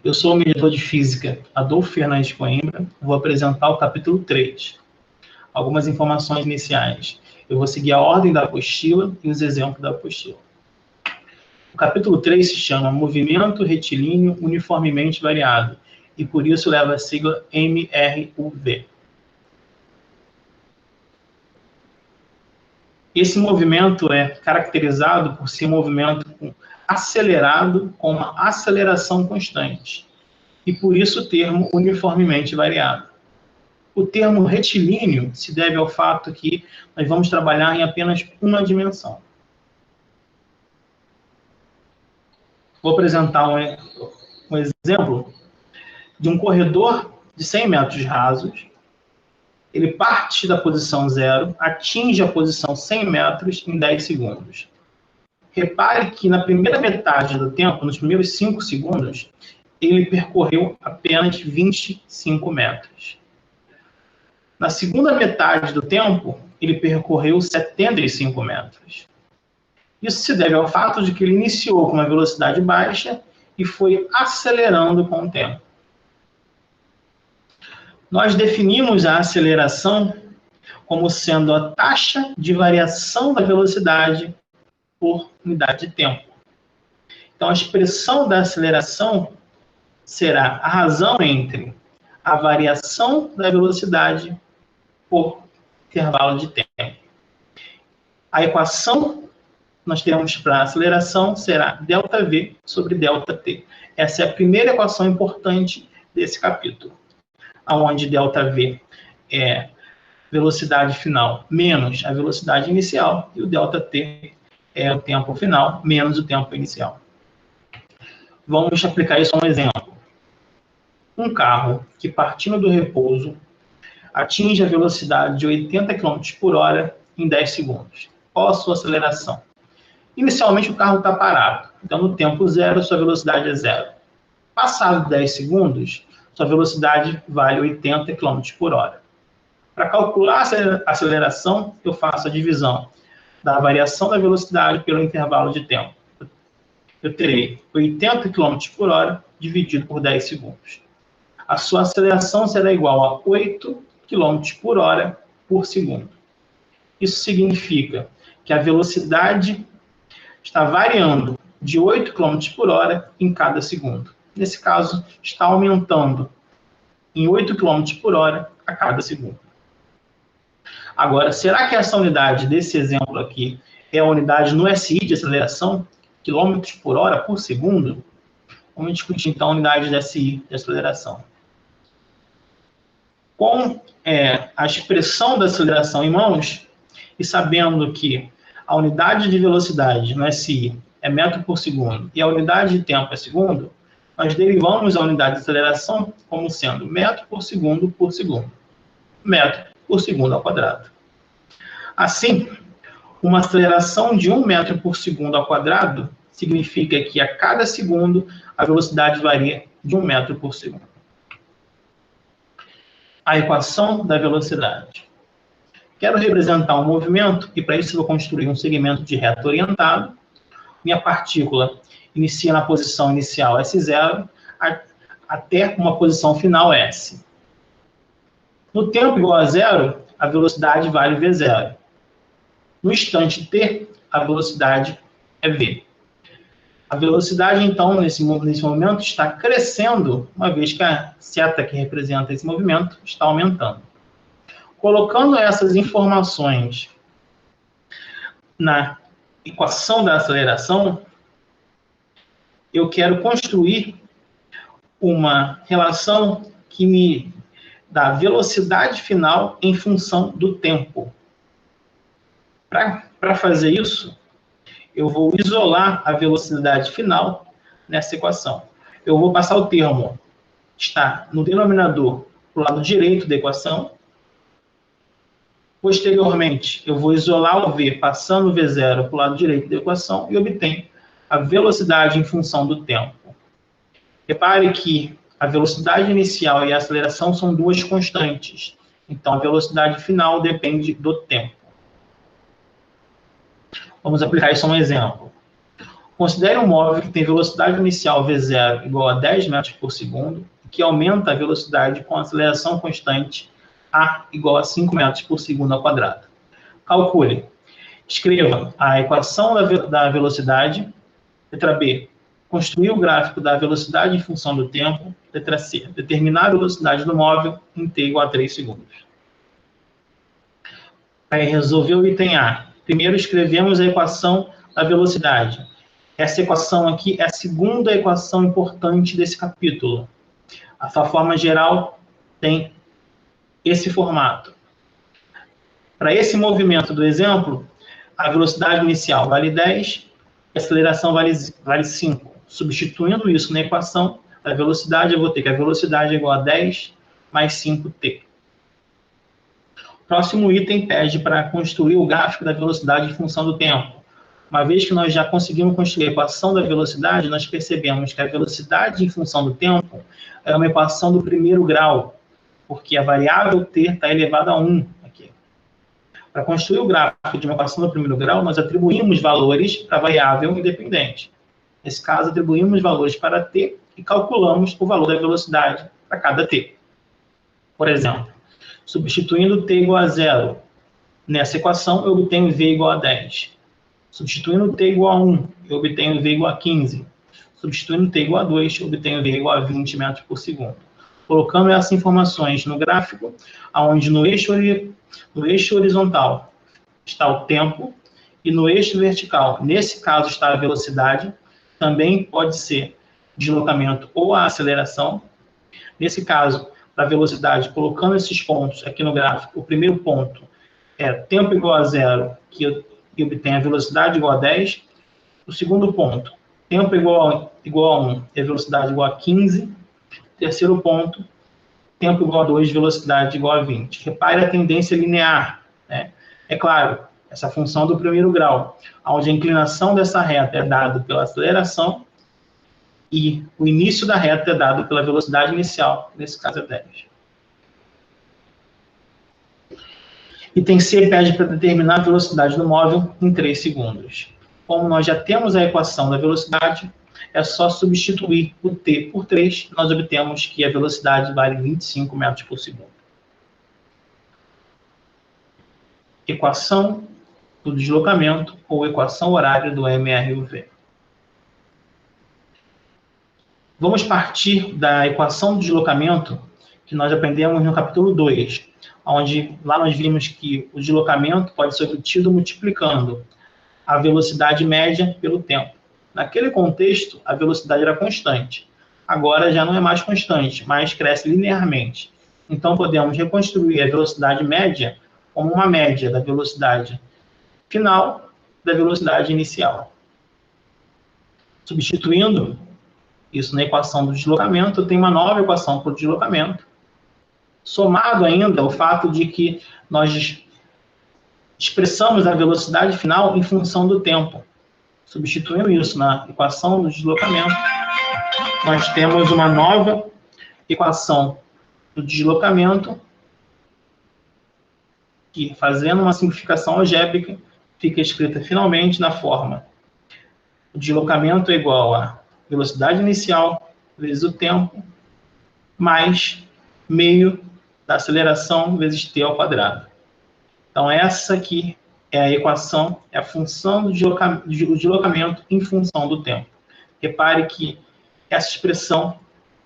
Eu sou o mediador de física Adolfo Fernandes Coimbra, vou apresentar o capítulo 3. Algumas informações iniciais. Eu vou seguir a ordem da apostila e os exemplos da apostila. O capítulo 3 se chama Movimento Retilíneo Uniformemente Variado, e por isso leva a sigla MRUV. Esse movimento é caracterizado por ser um movimento acelerado com uma aceleração constante, e por isso o termo uniformemente variado. O termo retilíneo se deve ao fato que nós vamos trabalhar em apenas uma dimensão. Vou apresentar um exemplo de um corredor de 100 metros rasos. Ele parte da posição 0, atinge a posição 100 metros em 10 segundos. Repare que na primeira metade do tempo, nos primeiros 5 segundos, ele percorreu apenas 25 metros. Na segunda metade do tempo, ele percorreu 75 metros. Isso se deve ao fato de que ele iniciou com uma velocidade baixa e foi acelerando com o tempo. Nós definimos a aceleração como sendo a taxa de variação da velocidade por unidade de tempo. Então, a expressão da aceleração será a razão entre a variação da velocidade por intervalo de tempo. A equação que nós temos para a aceleração será ΔV sobre ΔT. Essa é a primeira equação importante desse capítulo, onde ΔV é velocidade final menos a velocidade inicial e o ΔT é o tempo final menos o tempo inicial. Vamos aplicar isso a um exemplo. Um carro que, partindo do repouso, atinge a velocidade de 80 km por hora em 10 segundos. Qual a sua aceleração? Inicialmente, o carro está parado. Então, no tempo zero, sua velocidade é zero. Passado 10 segundos, sua velocidade vale 80 km por hora. Para calcular a aceleração, eu faço a divisão da variação da velocidade pelo intervalo de tempo. Eu terei 80 km por hora dividido por 10 segundos. A sua aceleração será igual a 8 km por hora por segundo. Isso significa que a velocidade está variando de 8 km por hora em cada segundo. Nesse caso, está aumentando em 8 km por hora a cada segundo. Agora, será que essa unidade desse exemplo aqui é a unidade no SI de aceleração? Quilômetros por hora por segundo? Vamos discutir, então, a unidade de SI de aceleração. Com a expressão da aceleração em mãos, e sabendo que a unidade de velocidade no SI é metro por segundo e a unidade de tempo é segundo, nós derivamos a unidade de aceleração como sendo metro por segundo por segundo. Metro por segundo ao quadrado. Assim, uma aceleração de 1 metro por segundo ao quadrado significa que a cada segundo a velocidade varia de 1 metro por segundo. A equação da velocidade. Quero representar um movimento e para isso vou construir um segmento de reta orientado. Minha partícula inicia na posição inicial S0 até uma posição final S. No tempo igual a zero, a velocidade vale V0. No instante t, a velocidade é v. A velocidade, então, nesse momento, está crescendo, uma vez que a seta que representa esse movimento está aumentando. Colocando essas informações na equação da aceleração, eu quero construir uma relação que me dá velocidade final em função do tempo. Para fazer isso, eu vou isolar a velocidade final nessa equação. Eu vou passar o termo que está no denominador para o lado direito da equação. Posteriormente, eu vou isolar o v passando o v0 para o lado direito da equação e obtenho a velocidade em função do tempo. Repare que a velocidade inicial e a aceleração são duas constantes. Então, a velocidade final depende do tempo. Vamos aplicar isso a um exemplo. Considere um móvel que tem velocidade inicial v0 igual a 10 metros por segundo, que aumenta a velocidade com aceleração constante a igual a 5 metros por segundo ao quadrado. Calcule. Escreva a equação da velocidade. Letra B. Construir o gráfico da velocidade em função do tempo. Letra C. Determinar a velocidade do móvel em t igual a 3 segundos. Para resolver o item A, primeiro escrevemos a equação da velocidade. Essa equação aqui é a segunda equação importante desse capítulo. A sua forma geral tem esse formato. Para esse movimento do exemplo, a velocidade inicial vale 10, a aceleração vale 5. Substituindo isso na equação da velocidade, eu vou ter que a velocidade é igual a 10 mais 5t. O próximo item pede para construir o gráfico da velocidade em função do tempo. Uma vez que nós já conseguimos construir a equação da velocidade, nós percebemos que a velocidade em função do tempo é uma equação do primeiro grau, porque a variável t está elevada a 1 aqui. Para construir o gráfico de uma equação do primeiro grau, nós atribuímos valores para a variável independente. Nesse caso, atribuímos valores para t e calculamos o valor da velocidade para cada t. Por exemplo, substituindo t igual a 0 nessa equação, eu obtenho v igual a 10. Substituindo t igual a 1, eu obtenho v igual a 15. Substituindo t igual a 2, eu obtenho v igual a 20 metros por segundo. Colocando essas informações no gráfico, onde no eixo horizontal está o tempo e no eixo vertical, nesse caso, está a velocidade, também pode ser deslocamento ou a aceleração. Nesse caso, para a velocidade, colocando esses pontos aqui no gráfico, o primeiro ponto é tempo igual a 0, que obtém a velocidade igual a 10. O segundo ponto, tempo igual a 1 e a velocidade igual a 15. Terceiro ponto, tempo igual a 2, velocidade igual a 20. Repare a tendência linear, né? É claro, essa função do primeiro grau, onde a inclinação dessa reta é dada pela aceleração e o início da reta é dado pela velocidade inicial, nesse caso é 10. Item C pede para determinar a velocidade do móvel em 3 segundos. Como nós já temos a equação da velocidade, é só substituir o t por 3, nós obtemos que a velocidade vale 25 metros por segundo. Equação do deslocamento ou equação horária do MRUV. Vamos partir da equação do deslocamento que nós aprendemos no capítulo 2, onde lá nós vimos que o deslocamento pode ser obtido multiplicando a velocidade média pelo tempo. Naquele contexto, a velocidade era constante. Agora já não é mais constante, mas cresce linearmente. Então, podemos reconstruir a velocidade média como uma média da velocidade final da velocidade inicial. Substituindo isso na equação do deslocamento, eu tenho uma nova equação para o deslocamento, somado ainda o fato de que nós expressamos a velocidade final em função do tempo. Substituindo isso na equação do deslocamento, nós temos uma nova equação do deslocamento, que, fazendo uma simplificação algébrica, fica escrita finalmente na forma: o deslocamento é igual a velocidade inicial vezes o tempo, mais meio da aceleração vezes t ao quadrado. Então, essa aqui é a equação, é a função do deslocamento em função do tempo. Repare que essa expressão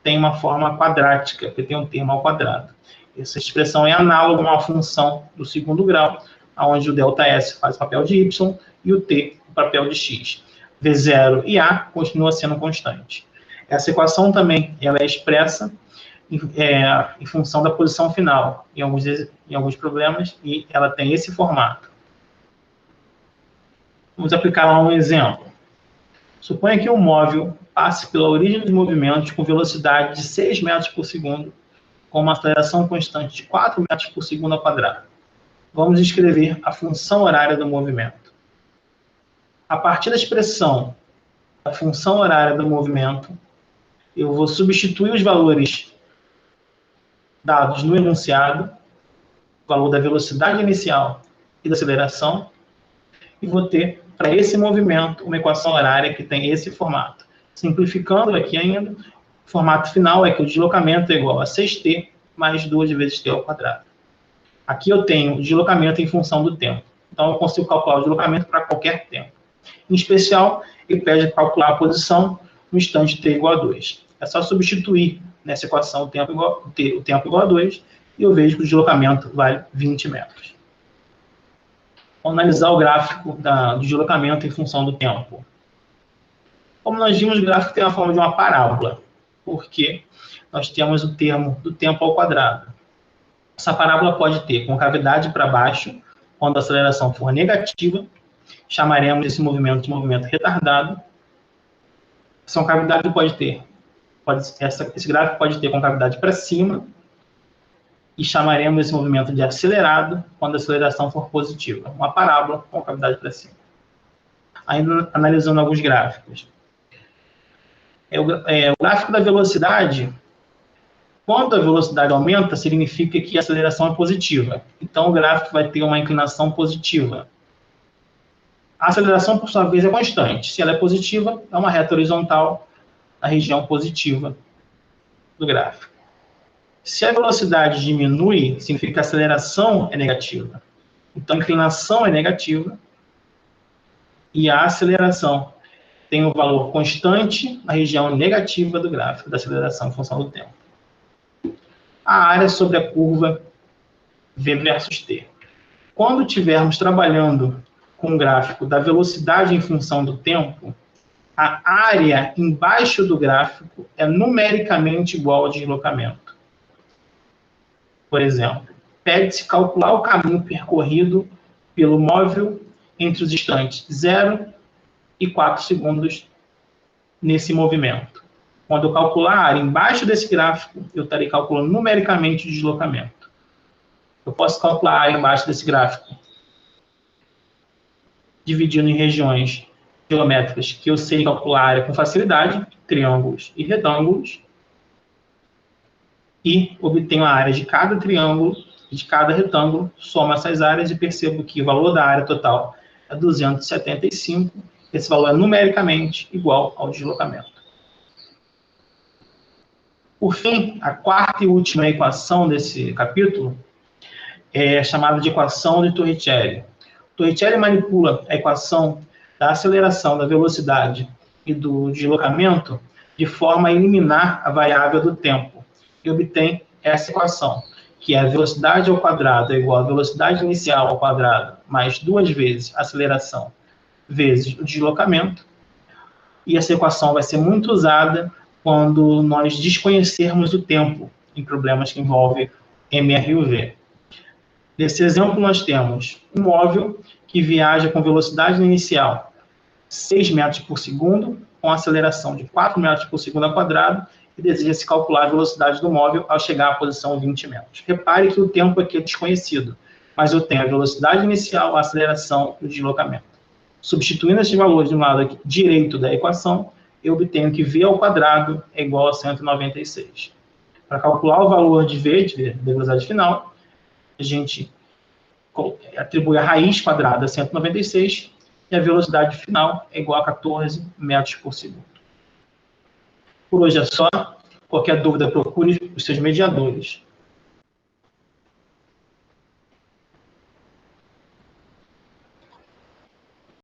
tem uma forma quadrática, porque tem um termo ao quadrado. Essa expressão é análoga a uma função do segundo grau, onde o ΔS faz o papel de y e o t o papel de x. V0 e A continua sendo constante. Essa equação também ela é expressa em função da posição final, em alguns problemas, e ela tem esse formato. Vamos aplicar lá um exemplo. Suponha que um móvel passe pela origem dos movimentos com velocidade de 6 metros por segundo, com uma aceleração constante de 4 metros por segundo ao quadrado. Vamos escrever a função horária do movimento. A partir da expressão da função horária do movimento, eu vou substituir os valores dados no enunciado, o valor da velocidade inicial e da aceleração, e vou ter para esse movimento, uma equação horária que tem esse formato. Simplificando aqui ainda, o formato final é que o deslocamento é igual a 6t mais 2 vezes t ao quadrado. Aqui eu tenho o deslocamento em função do tempo. Então, eu consigo calcular o deslocamento para qualquer tempo. Em especial, ele pede calcular a posição no instante t igual a 2. É só substituir nessa equação o tempo igual a 2 e eu vejo que o deslocamento vale 20 metros. Vamos analisar o gráfico do deslocamento em função do tempo. Como nós vimos, o gráfico tem a forma de uma parábola, porque nós temos o termo do tempo ao quadrado. Essa parábola pode ter concavidade para baixo, quando a aceleração for negativa, chamaremos esse movimento de movimento retardado. Essa concavidade esse gráfico pode ter concavidade para cima, e chamaremos esse movimento de acelerado quando a aceleração for positiva. Uma parábola com concavidade para cima. Ainda analisando alguns gráficos. O gráfico da velocidade, quando a velocidade aumenta, significa que a aceleração é positiva. Então, o gráfico vai ter uma inclinação positiva. A aceleração, por sua vez, é constante. Se ela é positiva, é uma reta horizontal na região positiva do gráfico. Se a velocidade diminui, significa que a aceleração é negativa. Então, a inclinação é negativa e a aceleração tem um valor constante na região negativa do gráfico da aceleração em função do tempo. A área sobre a curva V versus T. Quando estivermos trabalhando com o gráfico da velocidade em função do tempo, a área embaixo do gráfico é numericamente igual ao deslocamento. Por exemplo, pede-se calcular o caminho percorrido pelo móvel entre os instantes 0 e 4 segundos nesse movimento. Quando eu calcular a área embaixo desse gráfico, eu estarei calculando numericamente o deslocamento. Eu posso calcular a área embaixo desse gráfico dividindo em regiões geométricas que eu sei calcular a área com facilidade, triângulos e retângulos, e obtenho a área de cada triângulo e de cada retângulo, somo essas áreas e percebo que o valor da área total é 275. Esse valor é numericamente igual ao deslocamento. Por fim, a quarta e última equação desse capítulo é chamada de equação de Torricelli. Torricelli manipula a equação da aceleração, da velocidade e do deslocamento de forma a eliminar a variável do tempo. E obtém essa equação, que é a velocidade ao quadrado é igual a velocidade inicial ao quadrado mais 2 vezes a aceleração vezes o deslocamento. E essa equação vai ser muito usada quando nós desconhecermos o tempo em problemas que envolvem MR e UV. Nesse exemplo, nós temos um móvel que viaja com velocidade inicial 6 metros por segundo, com aceleração de 4 metros por segundo ao quadrado, e deseja-se calcular a velocidade do móvel ao chegar à posição 20 metros. Repare que o tempo aqui é desconhecido, mas eu tenho a velocidade inicial, a aceleração e o deslocamento. Substituindo esses valores do lado direito da equação, eu obtenho que v ao quadrado é igual a 196. Para calcular o valor de v, da velocidade final, a gente atribui a raiz quadrada a 196 e a velocidade final é igual a 14 metros por segundo. Por hoje é só. Qualquer dúvida, procure os seus mediadores.